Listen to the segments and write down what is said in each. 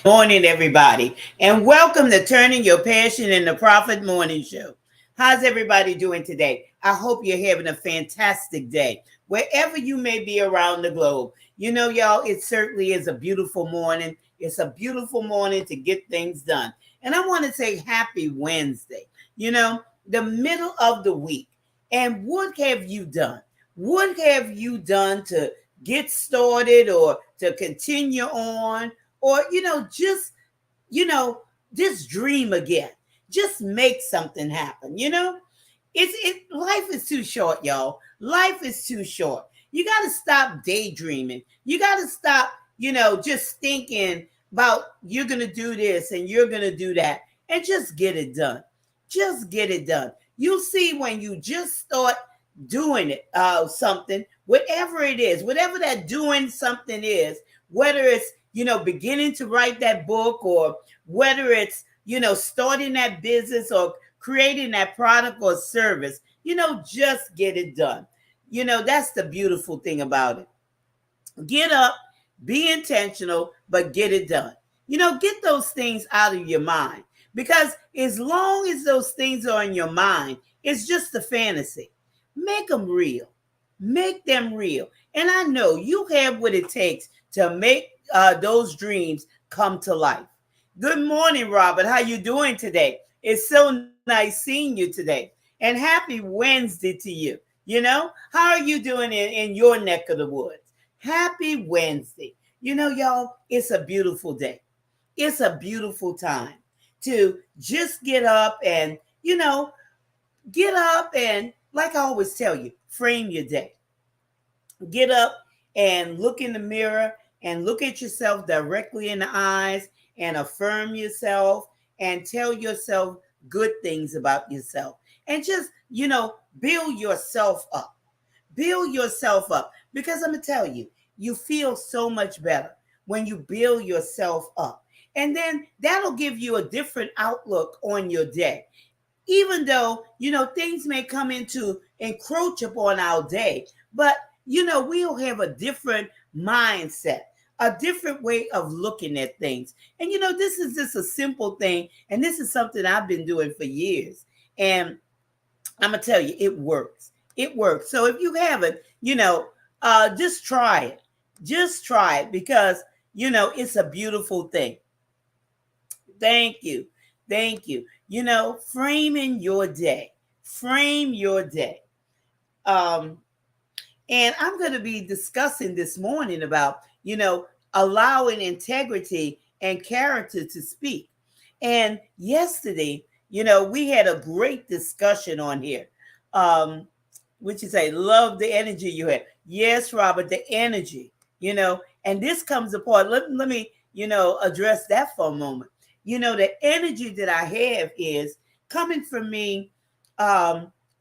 Morning, everybody, and welcome to Turning Your Passion into Profit Morning Show. How's everybody doing today? I hope you're having a fantastic day, wherever you may be around the globe. Y'all, it certainly is a beautiful morning. It's a beautiful morning to get things done. And I want to say happy Wednesday, the middle of the week. And what have you done? What have you done to get started or to continue on? Or you know just dream again, just make something happen. Life is too short, y'all. Life is too short. You got to stop daydreaming. You got to stop just thinking about you're gonna do this and you're gonna do that, and just get it done. Just get it done. You'll see when you just start doing it, something, whatever it is, whatever that doing something is, whether it's beginning to write that book, or whether it's starting that business or creating that product or service, just get it done. That's the beautiful thing about it. Get up, be intentional, but get it done. Get those things out of your mind, because as long as those things are in your mind, it's just a fantasy. Make them real. Make them real. And I know you have what it takes to make those dreams come to life. Good morning, Robert. How you doing today? It's so nice seeing you today. And happy Wednesday to you. How are you doing in your neck of the woods? Happy Wednesday. Y'all, it's a beautiful day. It's a beautiful time to just get up and, like I always tell you, frame your day. Get up and look in the mirror and look at yourself directly in the eyes and affirm yourself and tell yourself good things about yourself. And just, build yourself up. Build yourself up. Because I'm going to tell you, you feel so much better when you build yourself up. And then that'll give you a different outlook on your day. Even though, things may come into encroach upon our day, but, we'll have a different mindset, a different way of looking at things. And, this is just a simple thing. And this is something I've been doing for years. And I'm going to tell you, it works. It works. So if you haven't, just try it. Just try it, because, it's a beautiful thing. Thank you. Thank you. Framing your day. Frame your day. And I'm going to be discussing this morning about, allowing integrity and character to speak. And yesterday, we had a great discussion on here, which is I love the energy you had. Yes, Robert, the energy, and this comes apart. Let me, address that for a moment. The energy that I have is coming from me,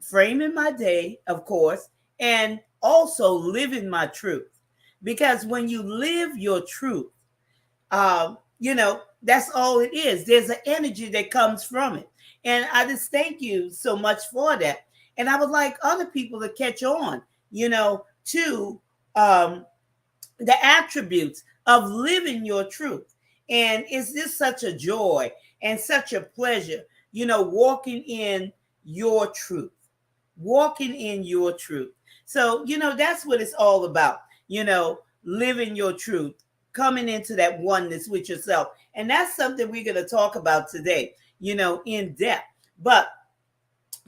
framing my day, of course, and also living my truth. Because when you live your truth, that's all it is. There's an energy that comes from it. And I just thank you so much for that. And I would like other people to catch on, to the attributes of living your truth. And it's just such a joy and such a pleasure, walking in your truth, walking in your truth. So, that's what it's all about, living your truth, coming into that oneness with yourself. And that's something we're going to talk about today, in depth. But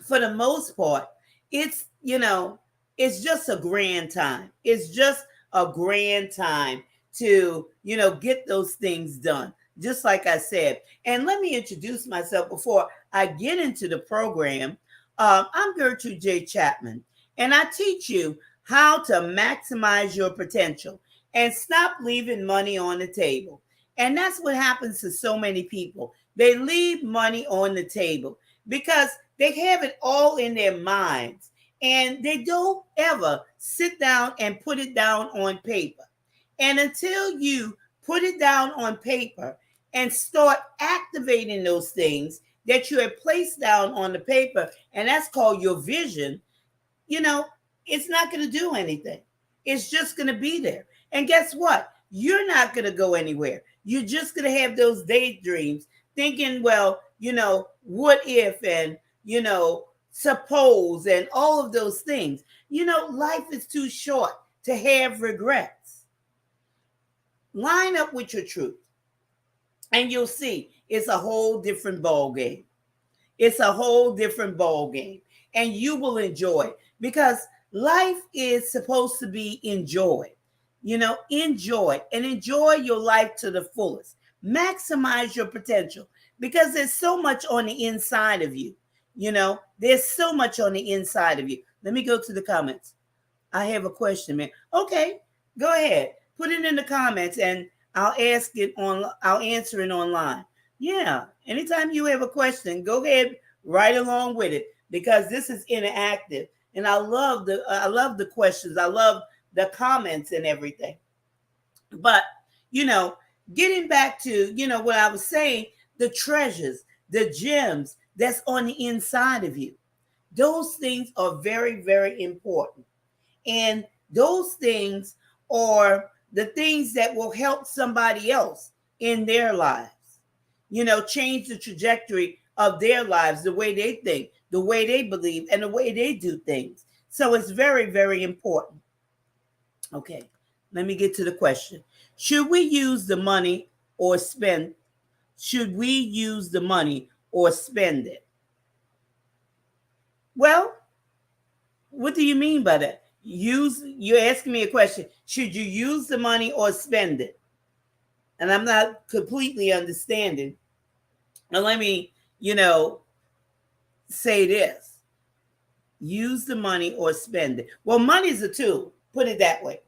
for the most part, it's just a grand time. It's just a grand time to, get those things done, just like I said. And let me introduce myself before I get into the program. I'm Gertrude J. Chapman, and I teach you how to maximize your potential and stop leaving money on the table. And that's what happens to so many people. They leave money on the table because they have it all in their minds, and they don't ever sit down and put it down on paper. And until you put it down on paper and start activating those things that you have placed down on the paper, and that's called your vision, it's not going to do anything. It's just going to be there. And guess what? You're not going to go anywhere. You're just going to have those daydreams thinking, well, what if, and, suppose, and all of those things. Life is too short to have regrets. Line up with your truth, and you'll see it's a whole different ball game. It's a whole different ball game, and you will enjoy it, because life is supposed to be enjoyed. Enjoy and enjoy your life to the fullest. Maximize your potential, because there's so much on the inside of you. There's so much on the inside of you. Let me go to the comments. I have a question, man. Okay, go ahead. Put it in the comments, and I'll answer it online. Yeah, anytime you have a question, go ahead, right along with it, because this is interactive, and I love the questions. I love the comments and everything. But getting back to what I was saying, the treasures, the gems that's on the inside of you, those things are very, very important, and those things are the things that will help somebody else in their lives. Change the trajectory of their lives, the way they think, the way they believe, and the way they do things. So it's very, very important. Okay, let me get to the question. Should we use the money or spend? Should we use the money or spend it? Well, what do you mean by that? You're asking me a question. Should you use the money or spend it? And I'm not completely understanding. Now let me, say this. Use the money or spend it. Well, money is a tool. Put it that way.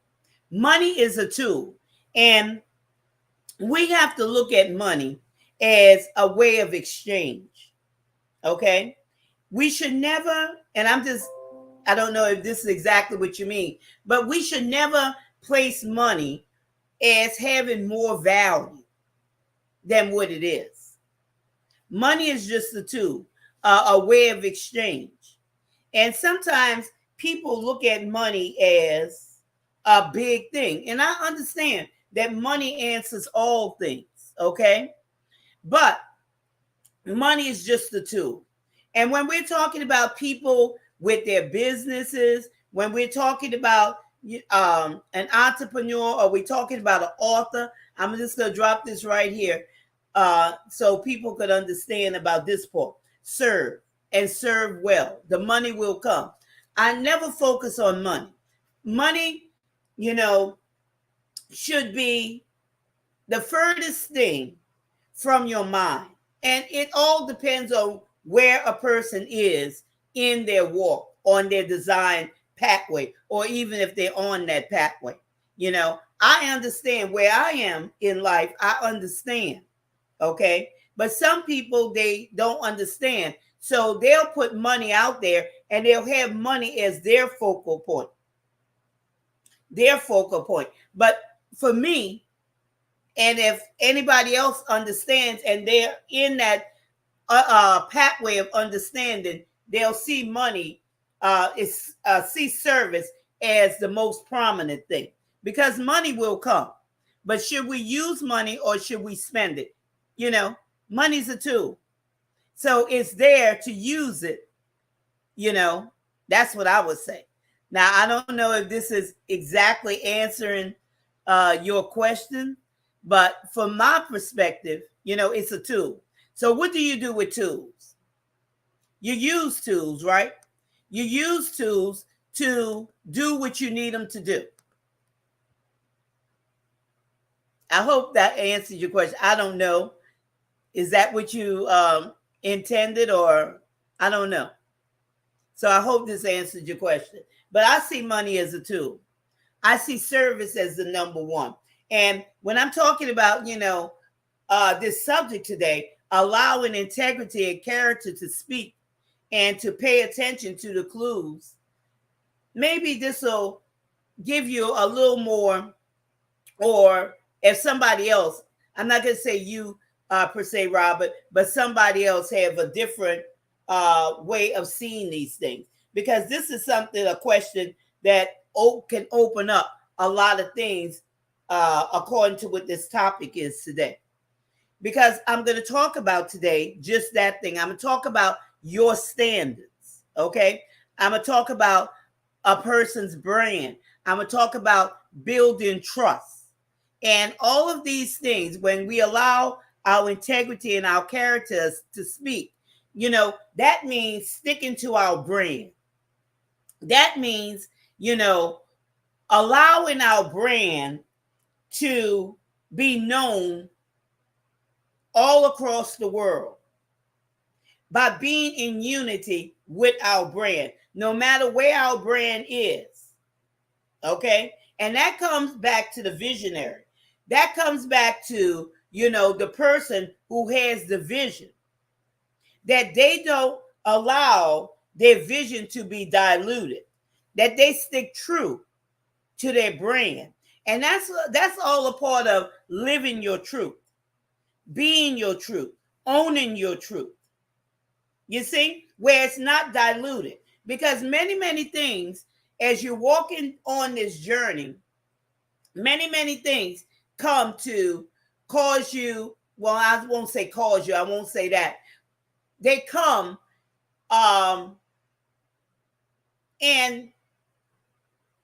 Money is a tool. And we have to look at money as a way of exchange. Okay? We should never, and I don't know if this is exactly what you mean, but we should never place money as having more value than what it is. Money is just a tool, a way of exchange. And sometimes people look at money as a big thing. And I understand that money answers all things, okay? But money is just a tool. And when we're talking about people with their businesses, when we're talking about an entrepreneur, or we're talking about an author, I'm just going to drop this right here so people could understand about this part. Serve and serve well. The money will come. I never focus on money. Money, should be the furthest thing from your mind. And it all depends on where a person is in their walk, on their design pathway, or even if they're on that pathway. I understand where I am in life. I understand. Okay. But some people, they don't understand. So they'll put money out there, and they'll have money as their focal point. But for me, and if anybody else understands and they're in that pathway of understanding, they'll see money, see service as the most prominent thing, because money will come. But should we use money or should we spend it? Money's a tool. So it's there to use it. That's what I would say. Now, I don't know if this is exactly answering your question, but from my perspective, it's a tool. So what do you do with tools? You use tools, right? You use tools to do what you need them to do. I hope that answers your question. I don't know. Is that what you intended, or I don't know. So I hope this answered your question. But I see money as a tool. I see service as the number one. And when I'm talking about, this subject today, allowing integrity and character to speak and to pay attention to the clues, maybe this will give you a little more, or if somebody else, I'm not going to say you per se, Robert, but somebody else have a different way of seeing these things. Because this is a question that can open up a lot of things according to what this topic is today. Because I'm going to talk about today just that thing. I'm going to talk about your standards, okay? I'm going to talk about a person's brand. I'm going to talk about building trust. And all of these things, when we allow our integrity and our characters to speak, that means sticking to our brand. That means, allowing our brand to be known all across the world by being in unity with our brand, no matter where our brand is. Okay? And that comes back to the visionary. That comes back to, the person who has the vision, that they don't allow their vision to be diluted, that they stick true to their brand. And that's all a part of living your truth, being your truth, owning your truth. You see, where it's not diluted. Because many things, as you're walking on this journey, many things come to cause you, well, I won't say cause you, I won't say that. They come, and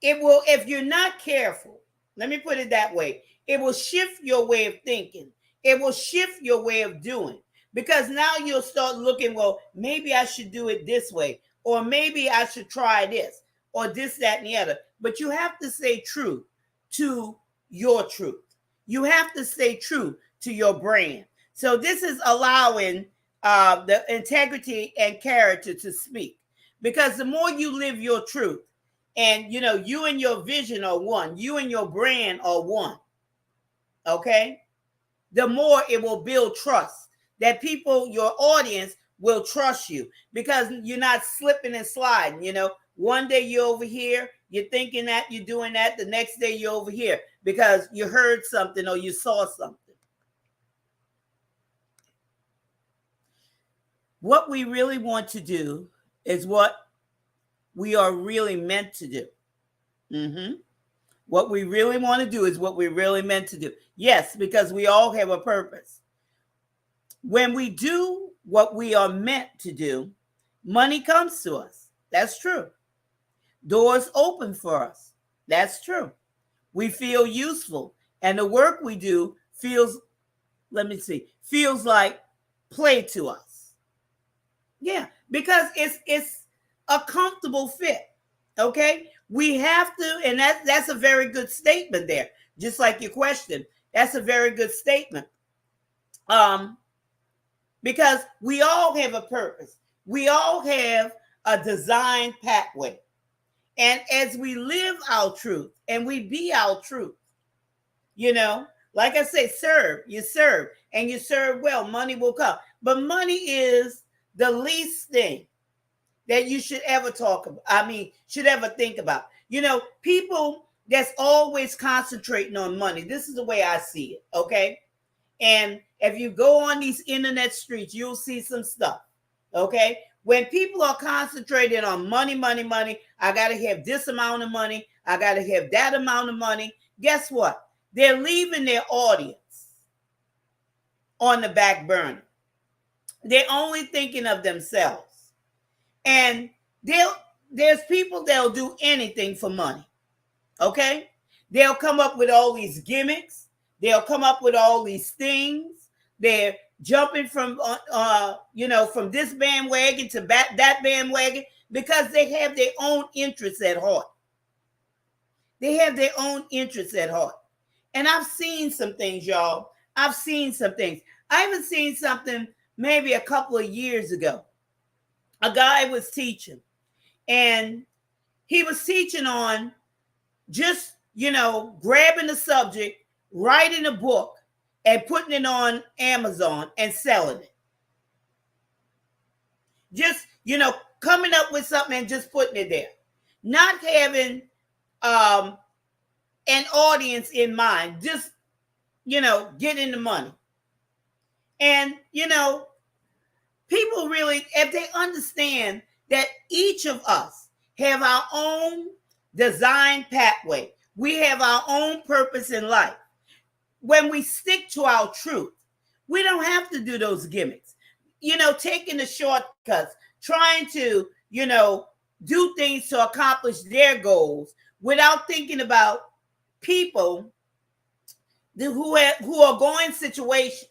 it will, if you're not careful, let me put it that way, it will shift your way of thinking. It will shift your way of doing. Because now you'll start looking, well, maybe I should do it this way, or maybe I should try this, or this, that, and the other. But you have to stay true to your truth. You have to stay true to your brand. So this is allowing the integrity and character to speak. Because the more you live your truth, and you and your vision are one, you and your brand are one, okay? The more it will build trust, that people, your audience, will trust you, because you're not slipping and sliding. One day you're over here, you're thinking that you're doing that, the next day you're over here because you heard something or you saw something. What we really want to do is what we are really meant to do. What we really want to do is what we're really meant to do. Yes, because we all have a purpose. When we do what we are meant to do, money comes to us. That's true. Doors open for us. That's true. We feel useful. And the work we do feels like play to us. Yeah, because it's a comfortable fit. Okay? We have to, and that's a very good statement there. Just like your question. That's a very good statement. Because we all have a purpose. We all have a designed pathway. And as we live our truth and we be our truth, like I say, you serve, and you serve well, money will come. But money is the least thing that you should ever talk about. Should ever think about. People that's always concentrating on money. This is the way I see it, okay? And if you go on these internet streets, you'll see some stuff, okay? When people are concentrated on money, I got to have this amount of money, I got to have that amount of money. Guess what? They're leaving their audience on the back burner. They're only thinking of themselves. And there's people that'll do anything for money, okay? They'll come up with all these gimmicks. They'll come up with all these things. They're jumping from this bandwagon to that bandwagon because they have their own interests at heart. They have their own interests at heart. And I've seen some things, y'all. I've seen some things. I even seen something maybe a couple of years ago. A guy was teaching, and he was teaching on just, grabbing the subject, writing a book, and putting it on Amazon and selling it. Just, coming up with something and just putting it there. Not having an audience in mind. Just, getting the money. And, people really, if they understand that each of us have our own design pathway, We have our own purpose in life. When we stick to our truth, we don't have to do those gimmicks. Taking the shortcuts, trying to, do things to accomplish their goals without thinking about people who are going situations,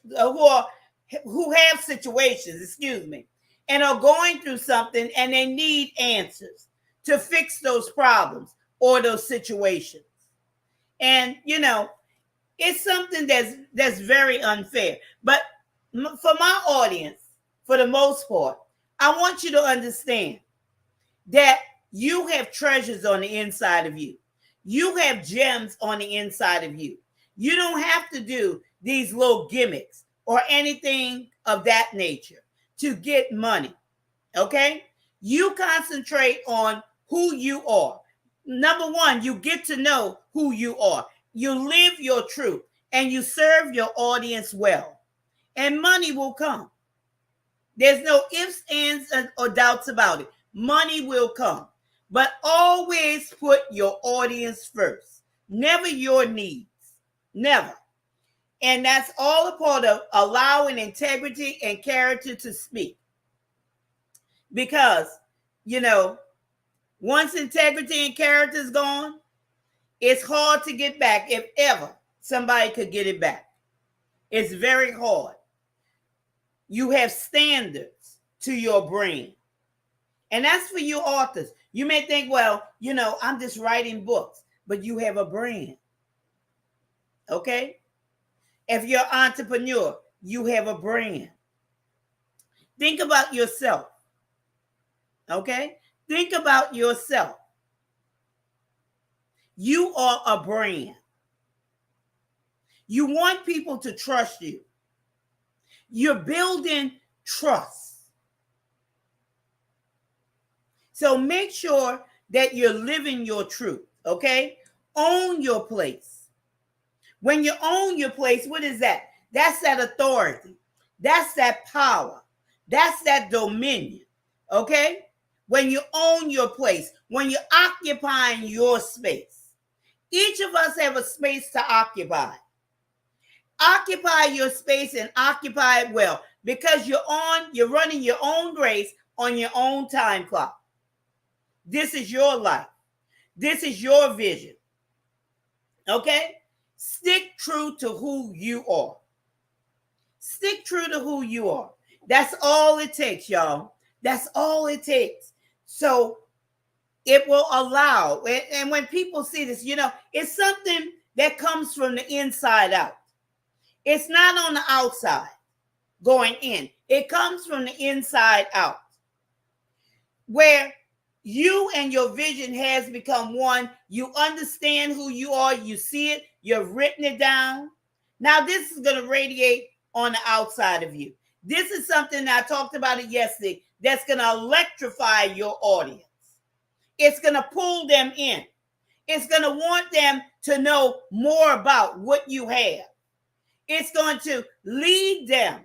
who have situations, excuse me, and are going through something and they need answers to fix those problems or those situations. And it's something that's very unfair. But for my audience, for the most part, I want you to understand that you have treasures on the inside of you. You have gems on the inside of you. You don't have to do these little gimmicks or anything of that nature to get money. Okay? You concentrate on who you are. Number one, you get to know who you are. You live your truth and you serve your audience well. And money will come. There's no ifs, ands, or doubts about it. Money will come. But always put your audience first. Never your needs. Never. And that's all a part of allowing integrity and character to speak. Because, once integrity and character is gone, it's hard to get back if ever somebody could get it back. It's very hard. You have standards to your brain. And that's for you authors. You may think, well, I'm just writing books, but you have a brand. Okay? If you're an entrepreneur, you have a brand. Think about yourself. Okay? Think about yourself. You are a brand. You want people to trust you. You're building trust. So make sure that you're living your truth, okay? Own your place. When you own your place, what is that? That's that authority. That's that power. That's that dominion, okay? When you own your place, when you're occupying your space. Each of us have a space to occupy. Occupy your space and occupy it well, because you're running your own race on your own time clock. This is your life. This is your vision. Okay? Stick true to who you are. Stick true to who you are. That's all it takes, y'all. That's all it takes. So it will allow, and when people see this, it's something that comes from the inside out. It's not on the outside going in. It comes from the inside out. Where you and your vision has become one. You understand who you are. You see it. You've written it down. Now this is going to radiate on the outside of you. This is something that I talked about it yesterday that's going to electrify your audience. It's going to pull them in. It's going to want them to know more about what you have. It's going to lead them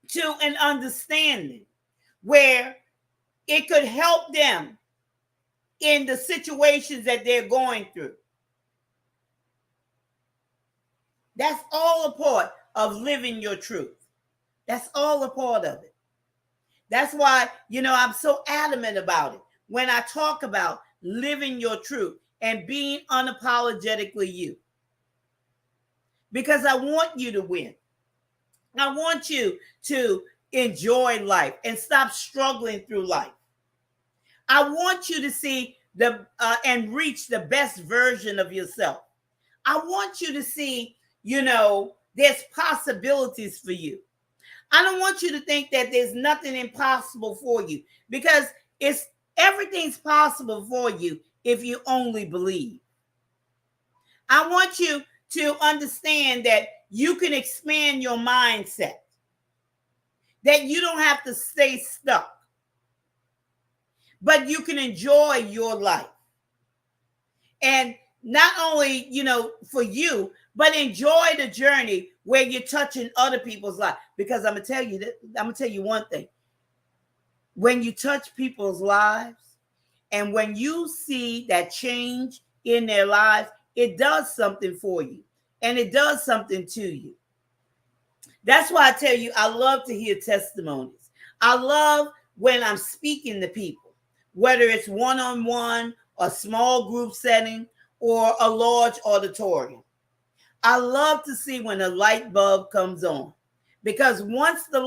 to an understanding where it could help them in the situations that they're going through. That's all a part of living your truth. That's all a part of it. That's why, I'm so adamant about it when I talk about living your truth and being unapologetically you. Because I want you to win. I want you to enjoy life and stop struggling through life. I want you to see and reach the best version of yourself. I want you to see, there's possibilities for you. I don't want you to think that there's nothing impossible for you, because everything's possible for you if you only believe. I want you to understand that you can expand your mindset, that you don't have to stay stuck, but you can enjoy your life. And not only, for you, but enjoy the journey where you're touching other people's life. Because I'm going to tell you one thing. When you touch people's lives and when you see that change in their lives, it does something for you and it does something to you. That's why I tell you, I love to hear testimonies. I love when I'm speaking to people, whether it's one-on-one, a small group setting, or a large auditorium. I love to see when a light bulb comes on, because once the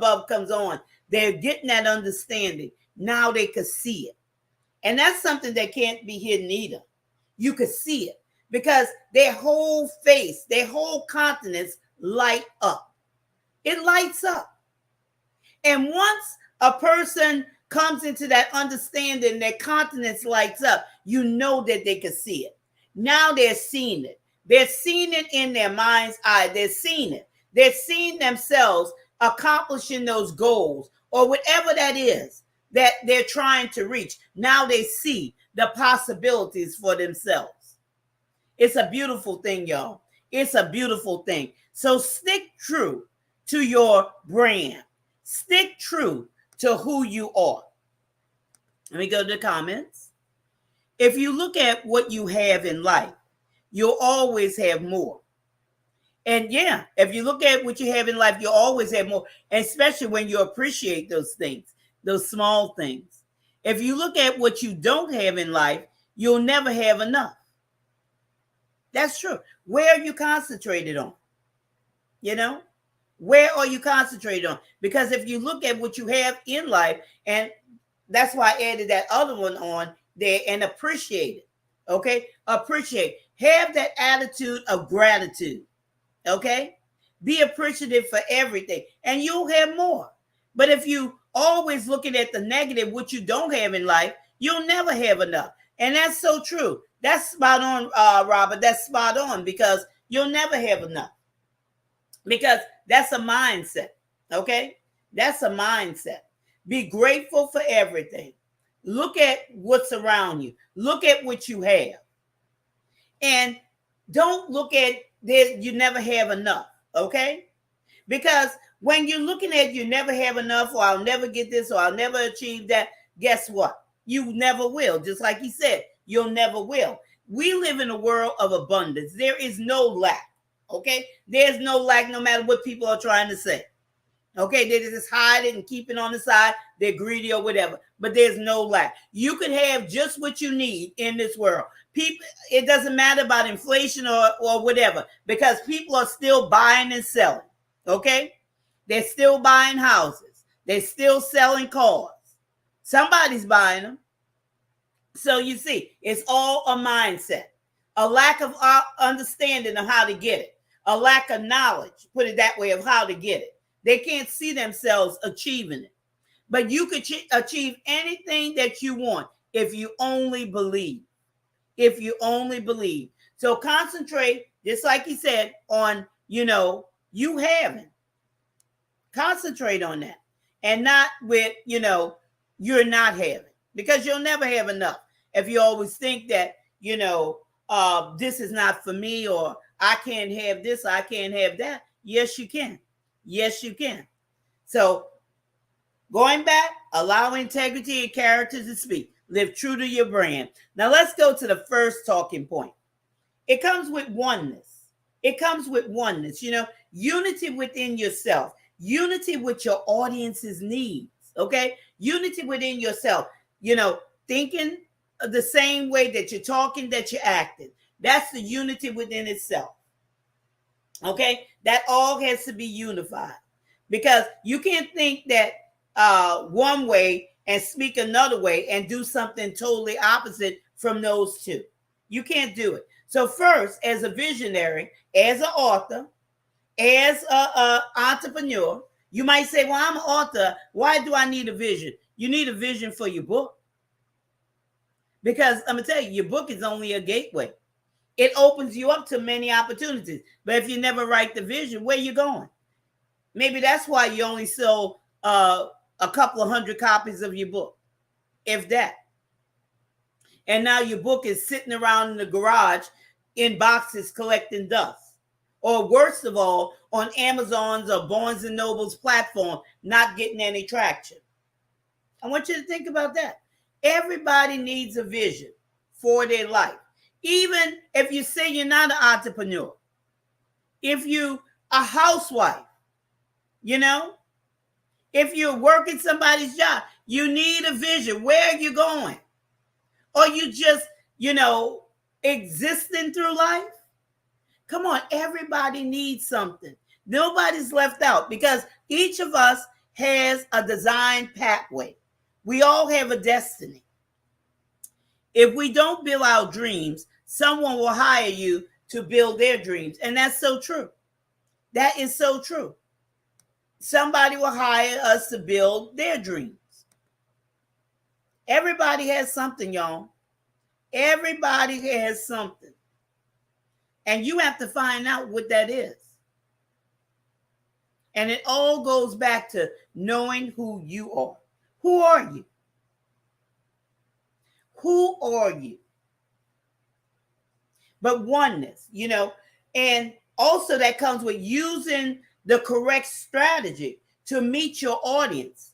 bulb comes on, they're getting that understanding. Now they can see it. And that's something that can't be hidden either. You could see it because their whole face, their whole countenance light up. It lights up. And once a person comes into that understanding, their countenance lights up, you know that they can see it. Now they're seeing it. They're seeing it in their mind's eye. They're seeing it. They're seeing themselves accomplishing those goals or whatever that is that they're trying to reach. Now they see the possibilities for themselves. It's a beautiful thing, y'all. It's a beautiful thing. So stick true to your brand. Stick true to who you are. Let me go to the comments. If you look at what you have in life, you'll always have more. And yeah, if you look at what you have in life, you'll always have more, especially when you appreciate those things, those small things. If you look at what you don't have in life, you'll never have enough. That's true. Where are you concentrated on? You know, where are you concentrated on? Because if you look at what you have in life, and that's why I added that other one on there, and appreciate it. Okay, appreciate. Have that attitude of gratitude. Okay, be appreciative for everything, and you'll have more. But if you always looking at the negative, what you don't have in life, you'll never have enough. And that's so true. That's spot on, Robert. That's spot on, because you'll never have enough. Because that's a mindset. Okay, that's a mindset. Be grateful for everything. Look at what's around you. Look at what you have. And don't look at this, you never have enough, okay? Because when you're looking at you never have enough, or I'll never get this, or I'll never achieve that, guess what? You never will. Just like he said, you'll never will. We live in a world of abundance. There is no lack, okay? There's no lack no matter what people are trying to say. Okay, they just hide it and keep it on the side. They're greedy or whatever, but there's no lack. You could have just what you need in this world. People, it doesn't matter about inflation or whatever, because people are still buying and selling. Okay, they're still buying houses. They're still selling cars. Somebody's buying them. So you see, it's all a mindset, a lack of understanding of how to get it, a lack of knowledge, put it that way, of how to get it. They can't see themselves achieving it. But you could achieve anything that you want if you only believe. If you only believe. So concentrate, just like he said, on, you having. Concentrate on that. And not with, you're not having. Because you'll never have enough. If you always think that, this is not for me, or I can't have this, I can't have that. Yes, you can. Yes, you can. So going back, allow integrity and character to speak. Live true to your brand. Now let's go to the first talking point. It comes with oneness. It comes with oneness, unity within yourself, unity with your audience's needs, okay? Unity within yourself, thinking the same way that you're talking, that you're acting. That's the unity within itself. Okay, that all has to be unified, because you can't think that one way and speak another way and do something totally opposite from those two. You can't do it. So first, as a visionary, as an author, as an entrepreneur, you might say, well, I'm an author. Why do I need a vision? You need a vision for your book. Because I'm going to tell you, your book is only a gateway. It opens you up to many opportunities. But if you never write the vision, where are you going? Maybe that's why you only sold a couple of 100 copies of your book, if that. And now your book is sitting around in the garage in boxes collecting dust. Or worst of all, on Amazon's or Barnes and Noble's platform, not getting any traction. I want you to think about that. Everybody needs a vision for their life. Even if you say you're not an entrepreneur, if you a housewife, if you're working somebody's job, you need a vision. Where are you going? Or you just, existing through life? Come on, everybody needs something. Nobody's left out because each of us has a designed pathway. We all have a destiny. If we don't build our dreams, someone will hire you to build their dreams. And that's so true. That is so true. Somebody will hire us to build their dreams. Everybody has something, y'all. Everybody has something. And you have to find out what that is. And it all goes back to knowing who you are. Who are you? Who are you? But oneness, and also that comes with using the correct strategy to meet your audience,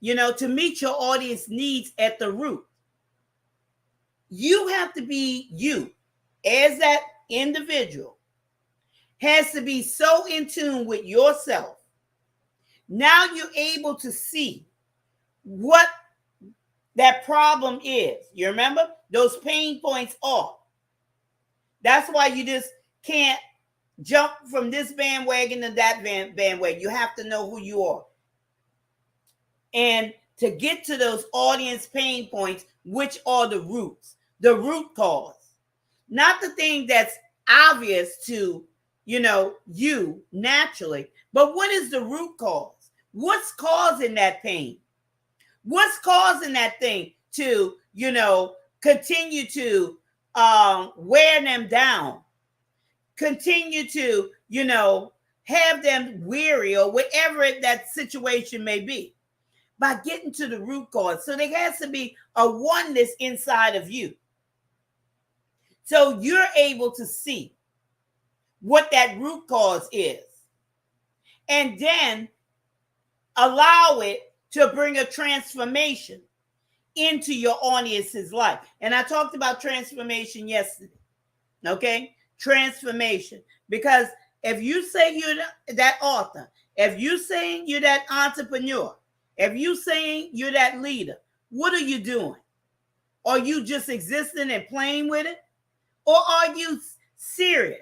to meet your audience needs at the root. You have to be you as that individual has to be so in tune with yourself. Now you're able to see what that problem is. You remember? Those pain points are. That's why you just can't jump from this bandwagon to that bandwagon. You have to know who you are. And to get to those audience pain points, which are the roots, the root cause. Not the thing that's obvious to, you naturally, but what is the root cause? What's causing that pain? What's causing that thing to, continue to wear them down, continue to, have them weary or whatever that situation may be, by getting to the root cause. So there has to be a oneness inside of you. So you're able to see what that root cause is, and then allow it to bring a transformation into your audience's life. And I talked about transformation yesterday. Okay? Transformation. Because if you say you're that author, if you saying you're that entrepreneur, if you saying you're that leader, what are you doing? Are you just existing and playing with it? Or are you serious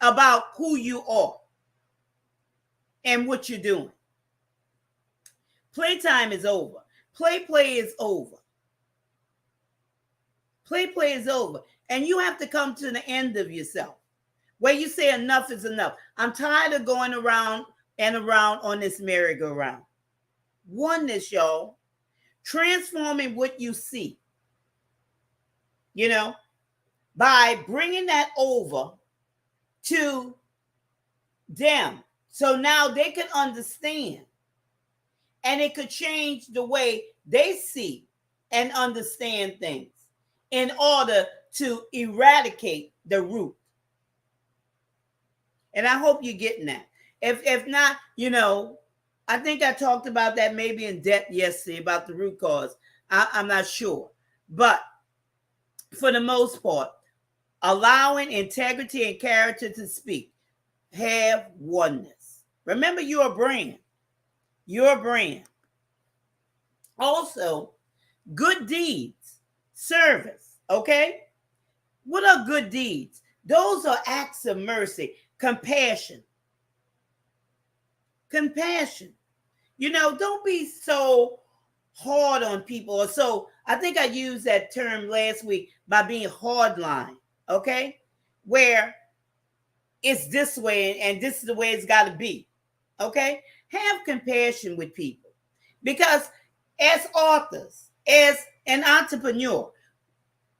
about who you are and what you're doing? Playtime is over. Play is over. Play is over. And you have to come to the end of yourself where you say enough is enough. I'm tired of going around and around on this merry-go-round. Oneness, y'all. Transforming what you see. By bringing that over to them. So now they can understand. And it could change the way they see and understand things in order to eradicate the root. And I hope you're getting that. If not, I think I talked about that maybe in depth yesterday about the root cause. I'm not sure. But for the most part, allowing integrity and character to speak. Have oneness. Remember, you're a brand. You're a brand. Also, good deeds, service, okay? What are good deeds? Those are acts of mercy, compassion. Compassion. Don't be so hard on people. Or so, I think I used that term last week by being hardline, okay? Where it's this way and this is the way it's got to be, okay? Have compassion with people. Because as authors, as an entrepreneur,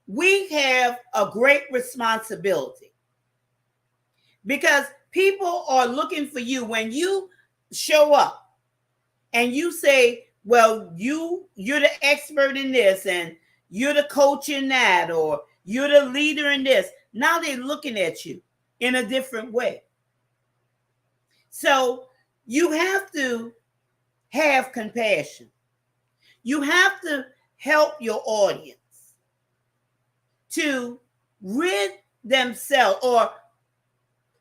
we have a great responsibility. Because people are looking for you when you show up and you say, well, you're the expert in this and you're the coach in that, or you're the leader in this. Now they're looking at you in a different way. So you have to have compassion. You have to help your audience. to rid themselves, or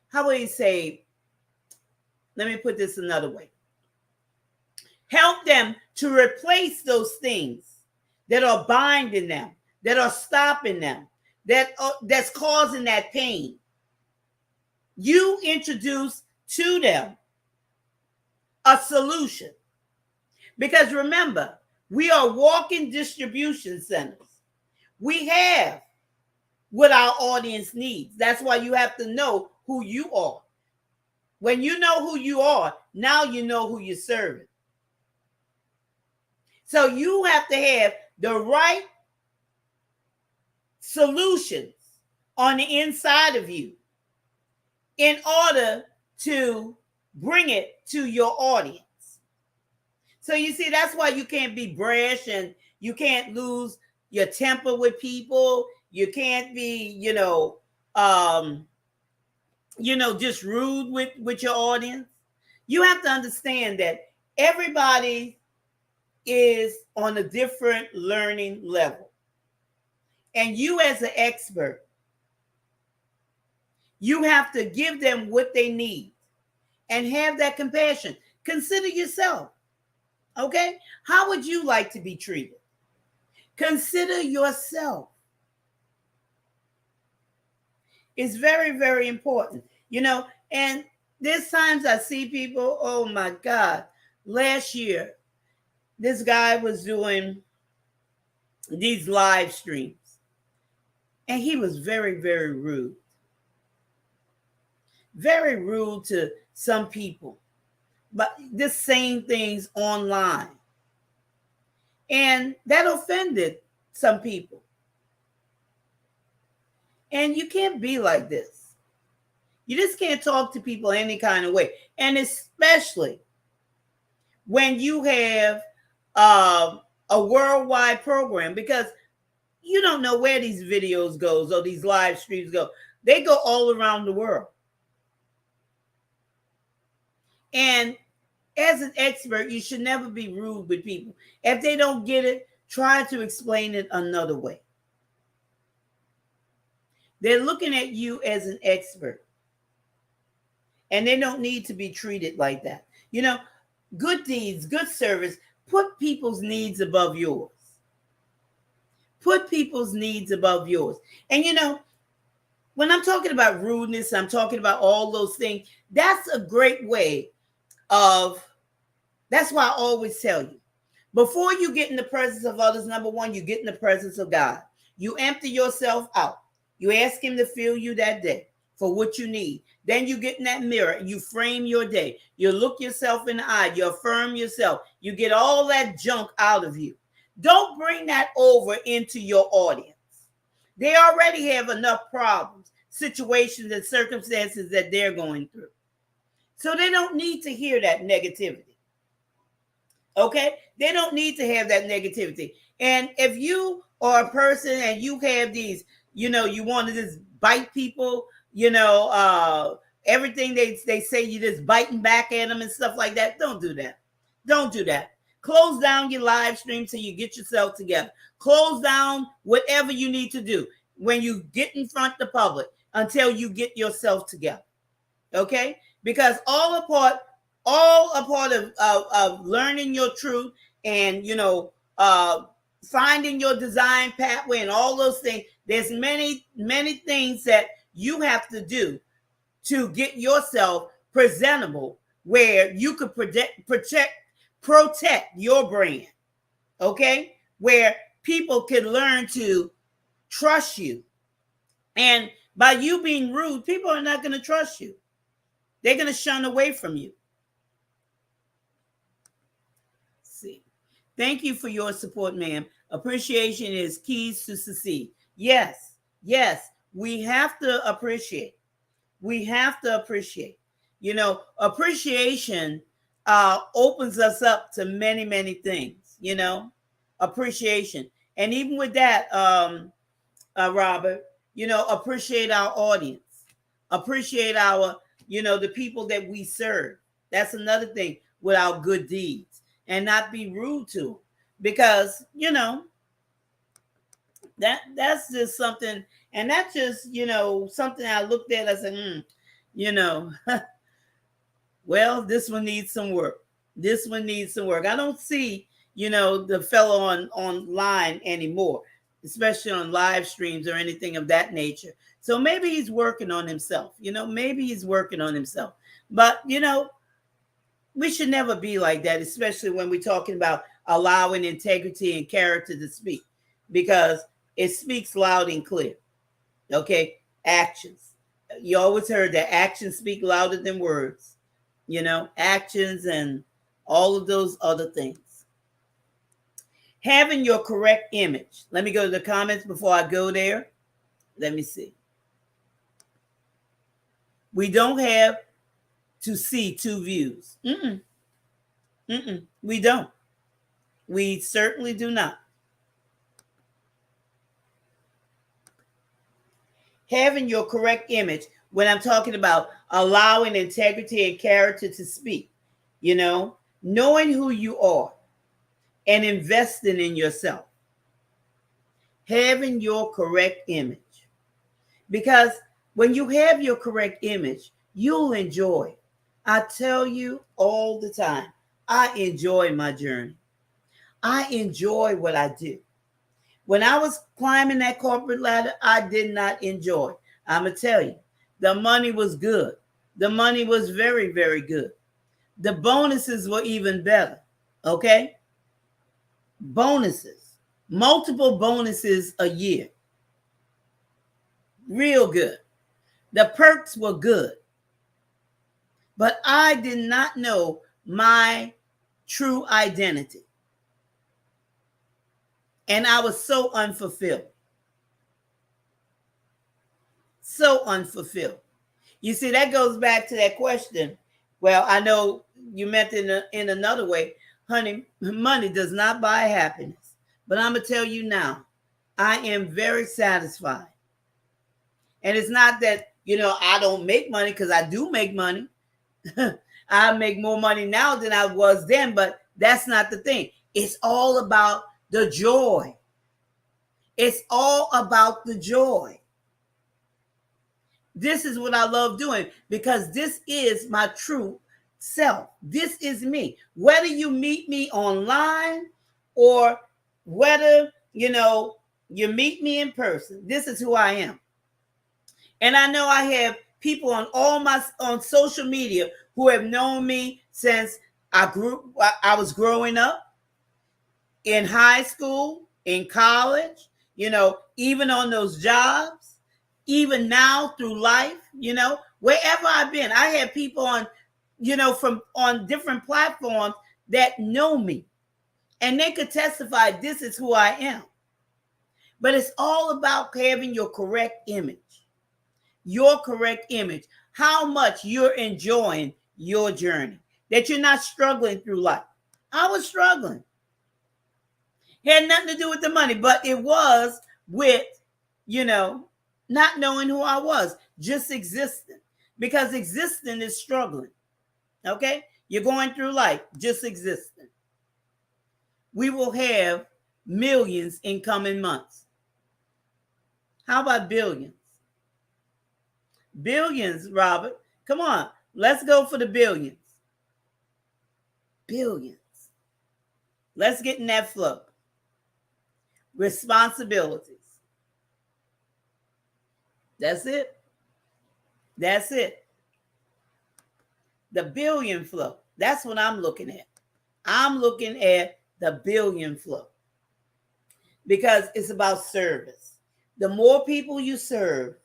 how would you say, let me put this another way. Help them to replace those things that are binding them, that are stopping them, that's causing that pain. You introduce to them a solution. Because remember, we are walking distribution centers. We have what our audience needs. That's why you have to know who you are. When you know who you are, now you know who you're serving. So you have to have the right solutions on the inside of you in order to bring it to your audience. So you see, that's why you can't be brash, and you can't lose your temper with people. You can't be, just rude with your audience. You have to understand that everybody is on a different learning level. And you as an expert, you have to give them what they need and have that compassion. Consider yourself. Okay? How would you like to be treated? Consider yourself. It's very, very important. And there's times I see people, oh my God, last year, this guy was doing these live streams, and he was very, very rude. Very rude to some people, but just saying things online. And that offended some people. And you can't be like this. You just can't talk to people any kind of way. And especially when you have a worldwide program, because you don't know where these videos goes or these live streams go. They go all around the world. And as an expert, you should never be rude with people. If they don't get it, try to explain it another way. They're looking at you as an expert, and they don't need to be treated like that. Good deeds, good service, put people's needs above yours. Put people's needs above yours. And when I'm talking about rudeness, I'm talking about all those things. That's a great way that's why I always tell you, before you get in the presence of others, number one, you get in the presence of God. You empty yourself out. You ask him to fill you that day for what you need. Then you get in that mirror and you frame your day. You look yourself in the eye. You affirm yourself. You get all that junk out of you. Don't bring that over into your audience. They already have enough problems, situations, and circumstances that they're going through. So they don't need to hear that negativity. Okay? They don't need to have that negativity. And if you are a person and you have these, you want to just bite people, everything they say, you just biting back at them and stuff like that. Don't do that. Don't do that. Close down your live stream till you get yourself together. Close down whatever you need to do when you get in front of the public until you get yourself together. Okay? Because all a part of learning your truth and finding your design pathway and all those things, there's many things that you have to do to get yourself presentable where you could protect your brand. Okay? Where people can learn to trust you. And by you being rude, people are not going to trust you. They're going to shun away from you. See. Thank you for your support, ma'am. Appreciation is keys to succeed. Yes, we have to appreciate. We have to appreciate. Appreciation opens us up to many, many things, appreciation. And even with that, Robert, appreciate our audience. Appreciate our the people that we serve. That's another thing with our good deeds, and not be rude to them. Because, That's just something, and that's just, something I looked at. I said, you know, well, this one needs some work. This one needs some work. I don't see, the fellow online anymore, especially on live streams or anything of that nature. So maybe he's working on himself. Maybe he's working on himself. But we should never be like that, especially when we're talking about allowing integrity and character to speak, because it speaks loud and clear. Okay, actions. You always heard that actions speak louder than words. Actions and all of those other things. Having your correct image. Let me go to the comments before I go there. Let me see. We don't have to see two views. We don't. We certainly do not. Having your correct image, when I'm talking about allowing integrity and character to speak, knowing who you are and investing in yourself. Having your correct image. Because when you have your correct image, you'll enjoy. I tell you all the time, I enjoy my journey. I enjoy what I do. When I was climbing that corporate ladder, I did not enjoy. I'm going to tell you, the money was good. The money was very, very good. The bonuses were even better. Okay? Bonuses. Multiple bonuses a year. Real good. The perks were good. But I did not know my true identity. And I was so unfulfilled. So unfulfilled. You see, that goes back to that question. Well, I know you meant in another way, honey, money does not buy happiness. But I'm going to tell you now, I am very satisfied. And it's not that, I don't make money, because I do make money. I make more money now than I was then, but that's not the thing. It's all about the joy. It's all about the joy. This is what I love doing, because this is my true self. This is me. Whether you meet me online or whether, you meet me in person, this is who I am. And I know I have people on social media who have known me since I was growing up, in high school, in college, even on those jobs, even now through life, wherever I've been. I have people on different platforms that know me, and they could testify this is who I am. But it's all about having your correct image. Your correct image. How much you're enjoying your journey. That you're not struggling through life. I was struggling. Had nothing to do with the money, but it was with, not knowing who I was, just existing. Because existing is struggling. Okay? You're going through life, just existing. We will have millions in coming months. How about billions? Billions, Robert. Come on. Let's go for the billions. Billions. Let's get in that flow. Responsibilities. That's it. That's it. The billion flow. That's what I'm looking at. I'm looking at the billion flow. Because it's about service. The more people you serve,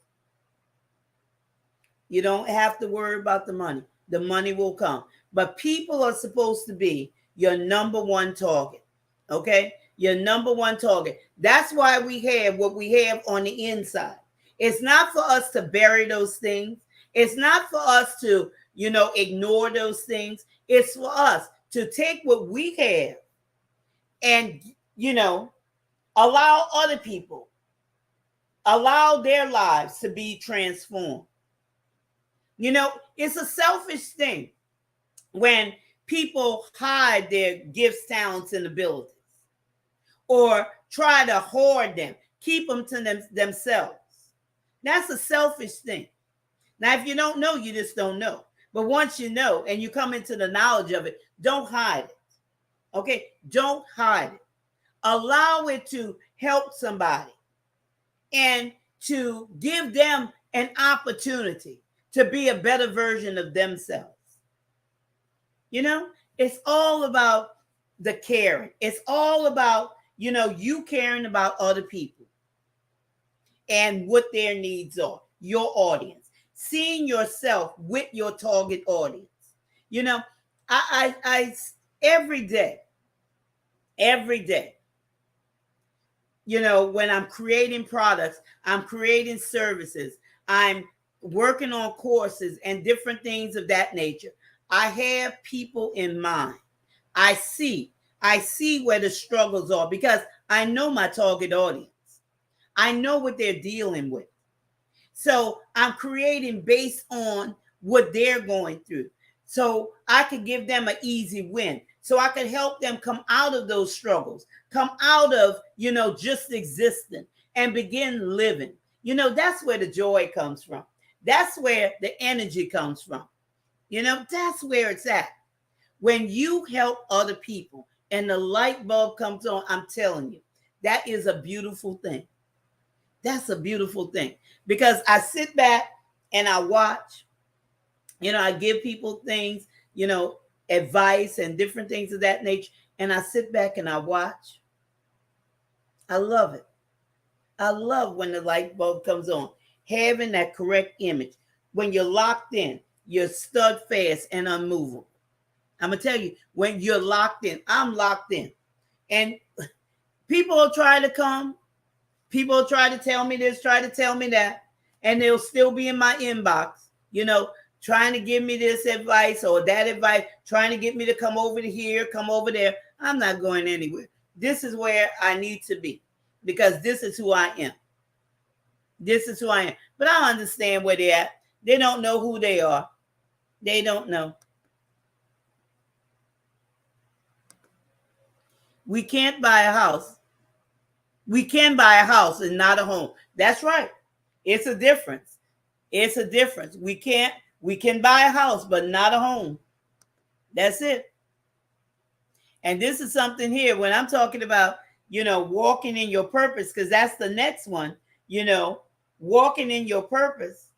you don't have to worry about the money. The money will come. But people are supposed to be your number one target. Okay? Your number one target. That's why we have what we have on the inside. It's not for us to bury those things. It's not for us to, ignore those things. It's for us to take what we have and, allow other people, allow their lives to be transformed. It's a selfish thing when people hide their gifts, talents, and abilities, or try to hoard them, keep them to themselves. That's a selfish thing. Now, if you don't know, you just don't know. But once you know and you come into the knowledge of it, don't hide it. Okay? Don't hide it. Allow it to help somebody and to give them an opportunity to be a better version of themselves. You know, it's all about the caring. It's all about, you caring about other people and what their needs are, your audience, seeing yourself with your target audience. I every day, when I'm creating products, I'm creating services, I'm working on courses and different things of that nature, I have people in mind. I see where the struggles are because I know my target audience. I know what they're dealing with. So I'm creating based on what they're going through. So I could give them an easy win. So I could help them come out of those struggles, come out of, just existing and begin living. That's where the joy comes from. That's where the energy comes from. That's where it's at. When you help other people and the light bulb comes on, I'm telling you, that is a beautiful thing. That's a beautiful thing because I sit back and I watch, I give people things, advice and different things of that nature. And I sit back and I watch. I love it. I love when the light bulb comes on, having that correct image. When you're locked in, you're steadfast and unmovable. I'm going to tell you, when you're locked in, I'm locked in. And people will try to come. People will try to tell me this, try to tell me that. And they'll still be in my inbox, trying to give me this advice or that advice, trying to get me to come over to here, come over there. I'm not going anywhere. This is where I need to be because this is who I am. This is who I am. But I understand where they're at. They don't know who they are. They don't know. We can't buy a house. We can buy a house and not a home. That's right. It's a difference. It's a difference. We can buy a house, but not a home. That's it. And this is something here when I'm talking about, walking in your purpose, because that's the next one, walking in your purpose.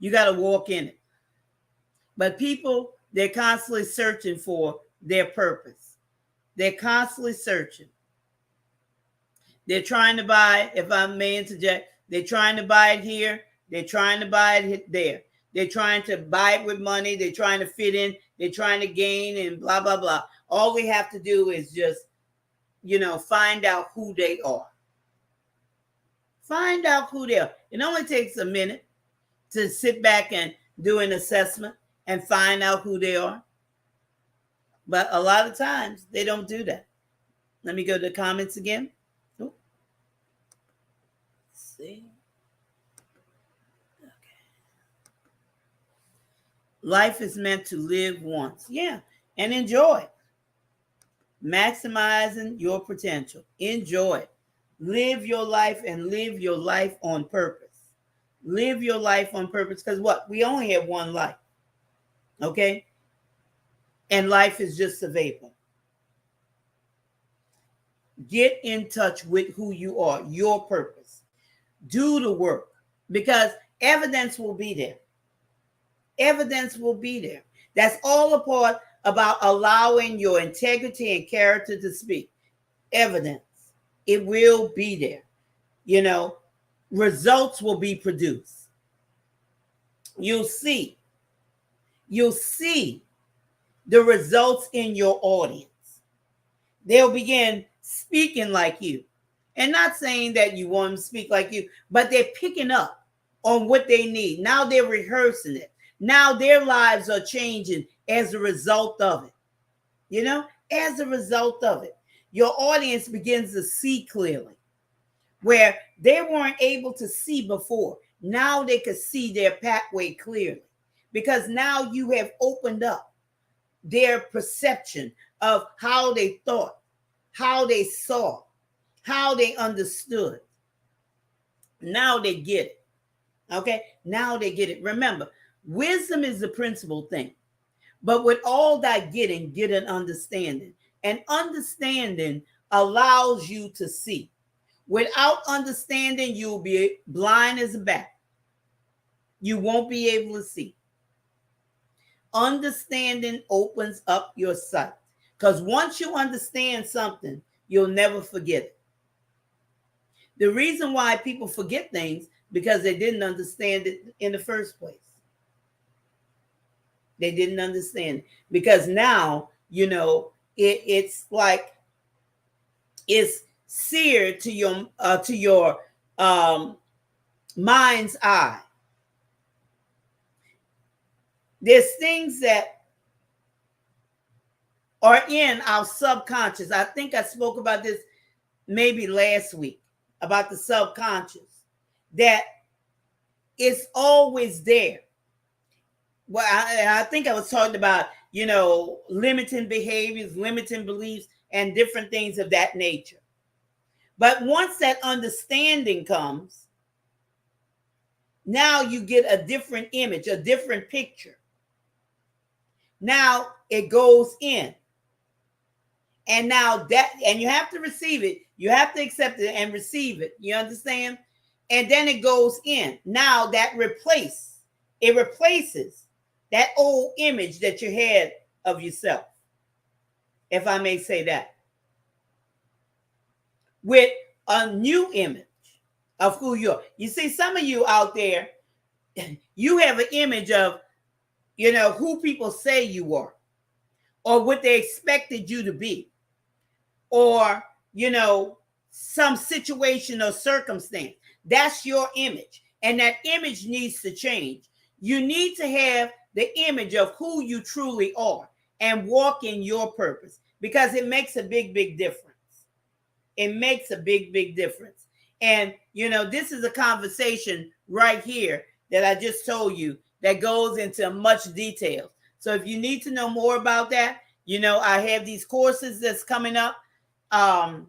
You got to walk in it. But people, they're constantly searching for their purpose. They're constantly searching. They're trying to buy, if I may interject, they're trying to buy it here. They're trying to buy it there. They're trying to buy it with money. They're trying to fit in. They're trying to gain and blah, blah, blah. All we have to do is just, find out who they are. Find out who they are. It only takes a minute to sit back and do an assessment and find out who they are. But a lot of times they don't do that. Let me go to the comments again. Oh. Let's see. Okay. Life is meant to live once. Yeah. And enjoy it. Maximizing your potential. Enjoy it. Live your life and live your life on purpose. Live your life on purpose because what? We only have one life. Okay? And life is just a vapor. Get in touch with who you are, your purpose. Do the work because evidence will be there. Evidence will be there. That's all a part about allowing your integrity and character to speak. Evidence. It will be there. Results will be produced. You'll see the results in your audience. They'll begin speaking like you. And not saying that you want them to speak like you, but they're picking up on what they need. Now they're rehearsing it. Now their lives are changing as a result of it. As a result of it. Your audience begins to see clearly where they weren't able to see before. Now they can see their pathway clearly because now you have opened up their perception of how they thought, how they saw, how they understood. Now they get it. Okay? Now they get it. Remember, wisdom is the principal thing. But with all that getting, get an understanding. And understanding allows you to see. Without understanding, you'll be blind as a bat. You won't be able to see. Understanding opens up your sight. Because once you understand something, you'll never forget it. The reason why people forget things, because they didn't understand it in the first place. They didn't understand it. Because now, it's like it's seared to your mind's eye. There's things that are in our subconscious. I think I spoke about this maybe last week, about the subconscious, that it's always there. Well, I think I was talking about, limiting behaviors, limiting beliefs, and different things of that nature. But once that understanding comes, now you get a different image, a different picture. Now it goes in. And now and you have to receive it. You have to accept it and receive it. You understand? And then it goes in. Now that replaces that old image that you had of yourself, if I may say that, with a new image of who you are. You see, some of you out there, you have an image of, who people say you are, or what they expected you to be, or, some situation or circumstance. That's your image. And that image needs to change. You need to have the image of who you truly are and walk in your purpose, because it makes a big, big difference. It makes a big, big difference. And, this is a conversation right here that I just told you that goes into much detail. So if you need to know more about that, I have these courses that's coming up. And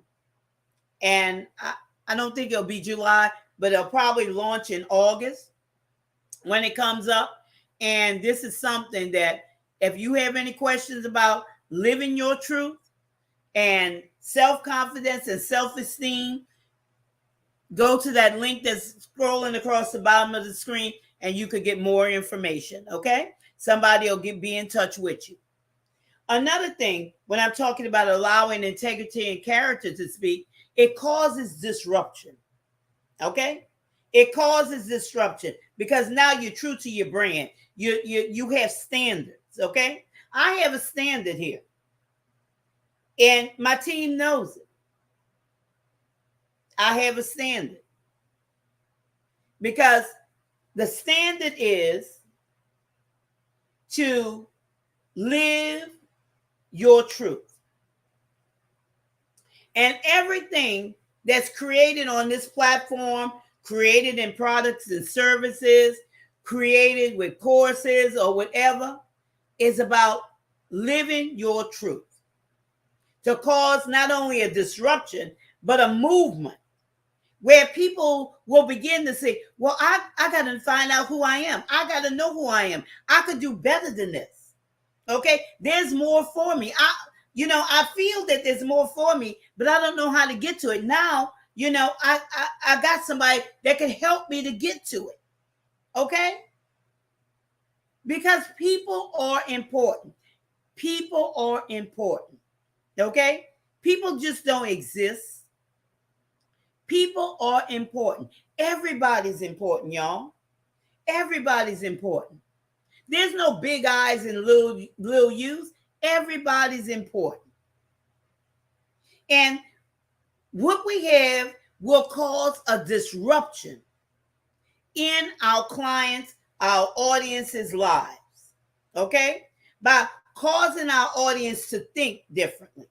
I don't think it'll be July, but it'll probably launch in August when it comes up. And this is something that if you have any questions about living your truth and self-confidence and self-esteem, go to that link that's scrolling across the bottom of the screen and you could get more information, okay? Somebody will be in touch with you. Another thing, when I'm talking about allowing integrity and character to speak, it causes disruption, okay? It causes disruption because now you're true to your brand. You have standards, okay? I have a standard here, and my team knows it. I have a standard because the standard is to live your truth. And everything that's created on this platform, created in products and services, created with courses or whatever, is about living your truth to cause not only a disruption, but a movement where people will begin to say, well, I got to find out who I am. I got to know who I am. I could do better than this. Okay? There's more for me. I feel that there's more for me, but I don't know how to get to it. Now, I got somebody that can help me to get to it. Okay? Because people are important. People are important. Okay? People just don't exist. People are important. Everybody's important, y'all. Everybody's important. There's no big I's and little U's. Everybody's important. And what we have will cause a disruption in our clients, our audience's lives. Okay? By causing our audience to think differently.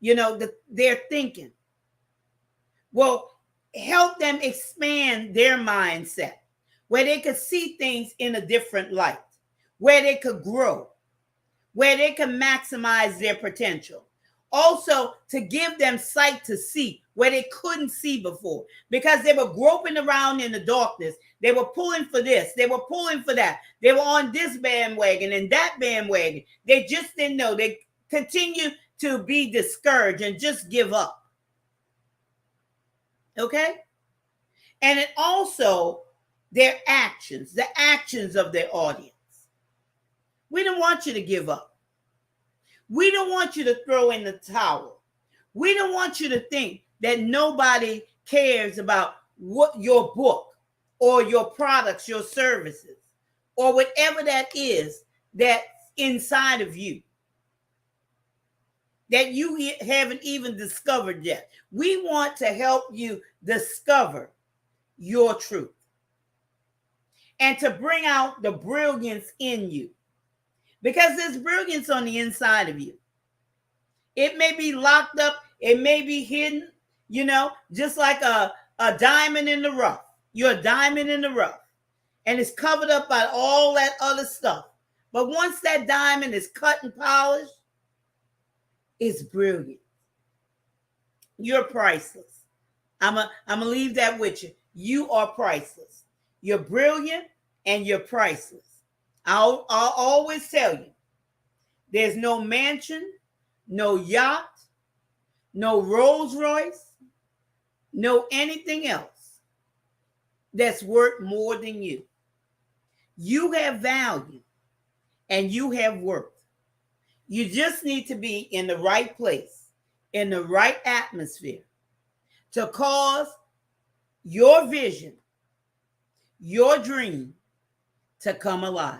They're thinking. Well, help them expand their mindset where they could see things in a different light, where they could grow, where they can maximize their potential. Also, to give them sight to see where they couldn't see before, because they were groping around in the darkness. They were pulling for this. They were pulling for that. They were on this bandwagon and that bandwagon. They just didn't know. They continue to be discouraged and just give up. Okay? And it also their actions, the actions of their audience. We don't want you to give up. We don't want you to throw in the towel. We don't want you to think that nobody cares about what your book or your products, your services, or whatever that is that's inside of you that you haven't even discovered yet. We want to help you discover your truth and to bring out the brilliance in you, because there's brilliance on the inside of you. It may be locked up. It may be hidden, just like a diamond in the rough. You're a diamond in the rough, and it's covered up by all that other stuff. But once that diamond is cut and polished, it's brilliant. You're priceless. I'm gonna leave that with you. You are priceless. You're brilliant and you're priceless. I'll always tell you, there's no mansion, no yacht, no Rolls Royce, no anything else that's worth more than you. You have value and you have worth. You just need to be in the right place, in the right atmosphere to cause your vision, your dream to come alive.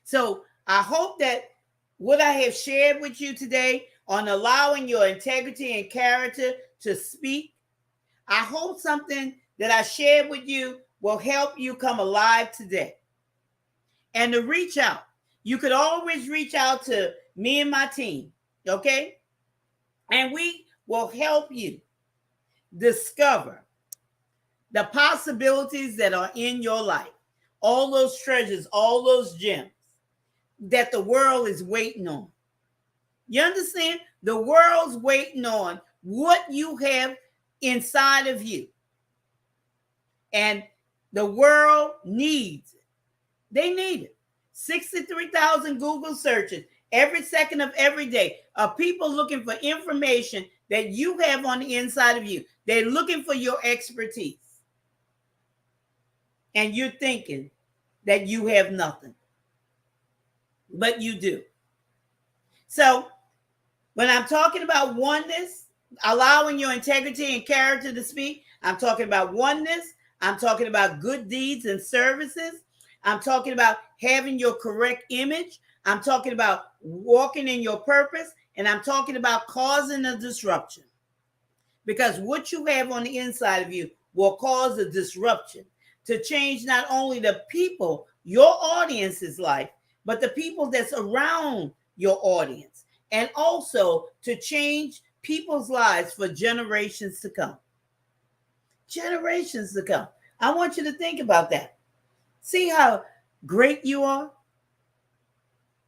So I hope that what I have shared with you today on allowing your integrity and character to speak, I hope something that I shared with you will help you come alive today. And to reach out, you could always reach out to me and my team, okay? And we will help you discover the possibilities that are in your life, all those treasures, all those gems that the world is waiting on. You understand? The world's waiting on what you have inside of you. And the world needs it. They need it. 63,000 Google searches every second of every day of people looking for information that you have on the inside of you. They're looking for your expertise. And you're thinking that you have nothing. But you do. So when I'm talking about oneness, allowing your integrity and character to speak, I'm talking about oneness. I'm talking about good deeds and services. I'm talking about having your correct image. I'm talking about walking in your purpose. And I'm talking about causing a disruption. Because what you have on the inside of you will cause a disruption to change not only the people, your audience's life, but the people that's around your audience. And also to change people's lives for generations to come. Generations to come. I want you to think about that. See how great you are?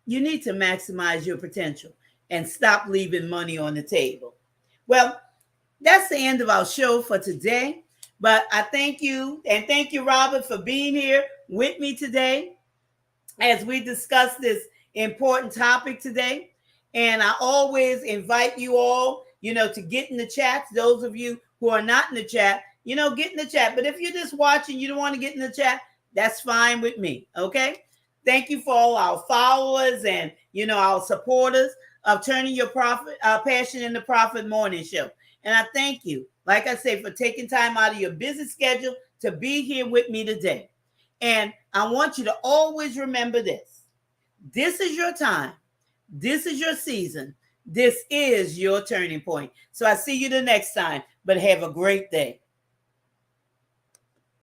You need to maximize your potential and stop leaving money on the table. Well, that's the end of our show for today. But I thank you, and thank you, Robert, for being here with me today as we discuss this important topic today. And I always invite you all, to get in the chat. Those of you who are not in the chat, get in the chat. But if you're just watching, you don't want to get in the chat, that's fine with me. Okay. Thank you for all our followers and, our supporters of Turning Your Passion into Profit Morning Show. And I thank you, like I say, for taking time out of your busy schedule to be here with me today. And I want you to always remember this. This is your time. This is your season. This is your turning point. So I see you the next time, but have a great day.